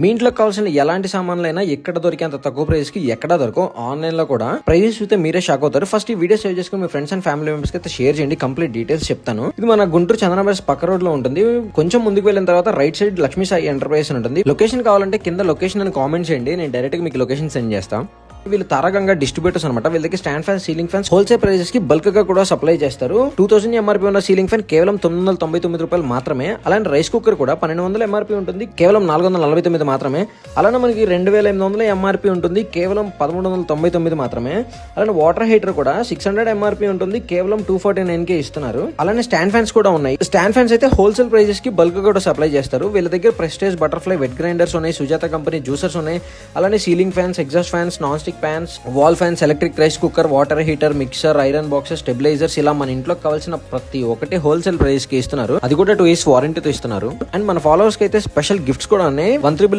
మీ ఇంట్లో కావాల్సిన ఎలాంటి సామాన్లైనా ఎక్కడ దొరికేంత తక్కువ ప్రైస్ కి ఎక్కడ దొరకవు. ఆన్లైన్ లో కూడా ప్రైజెస్ చూస్తే మీరే షాక్ అవుతారు. ఫస్ట్ ఈ వీడియో సేవ్ చేసుకుని మీ ఫ్రెండ్స్ అండ్ ఫ్యామిలీ మెంబర్స్ కి అయితే షేర్ చేయండి. కంప్లీట్ డీటెయిల్స్ చెప్తాను. ఇది మన గుంటూరు చంద్రబాబు పక్క రోడ్ లో ఉంటుంది. కొంచెం ముందుకు వెళ్ళిన తర్వాత right side Lakshmi Sai enterprises ఉంటుంది. లొకేషన్ కావాలంటే కింద లొకేషన్ అని కామెంట్ చేయండి. నేను డైరెక్ట్ గా మీకు లొకేషన్ సెండ్ చేస్తాను. వీళ్ళు తారాగంగా డిస్ట్రిబ్యూటర్స్ అనమాట. వీళ్ళకి stand fans, ceiling fans wholesale prices కి బల్క్ గా కూడా సప్లై చేస్తారు. 2000 ఎంఆర్పీ ఉన్న సీలింగ్ ఫ్యాన్ కేవలం 999 రూపాయలు మాత్రమే. అలాంటి రైస్ కుక్కర్ కూడా 1200 ఎంఆర్పీ ఉంటుంది, కేవలం 449 మాత్రమే. అలానే మనకి 2800 ఎంఆర్పీ ఉంటుంది, కేవలం 1399 మాత్రమే. అలానే వాటర్ హీటర్ కూడా 600 ఎంఆర్పీ ఉంటుంది, కేవలం 249 కే ఇస్తున్నారు. అలానే స్టాండ్ ఫ్యాన్స్ కూడా ఉన్నాయి. స్టాండ్ ఫ్యాన్స్ అయితే హోల్సేల్ ప్రైజెస్ కి బల్క్ గా కూడా సప్లై చేస్తారు. వీళ్ళ దగ్గర ప్రెస్టేజ్, బటర్ఫ్లై వెట్ గ్రైండర్స్ ఉన్నాయి, సుజాత కంపెనీ జ్యూసర్స్ ఉన్నాయి. అలానే ceiling fans, exhaust fans, non fans, wall fans, electric rice cooker, water heater, mixer, iron boxes, stabilisers, ఇలా మన ఇంట్లో కావాల్సిన ప్రతి ఒక్కటి హోల్సేల్ ప్రైస్ కి ఇస్తున్నారు. అది కూడా 2 years వారంటీతో ఇస్తున్నారు. అండ్ మన ఫాలోవర్స్ కి అయితే స్పెషల్ గిఫ్ట్స్ కూడా ఉన్నాయి. 1 3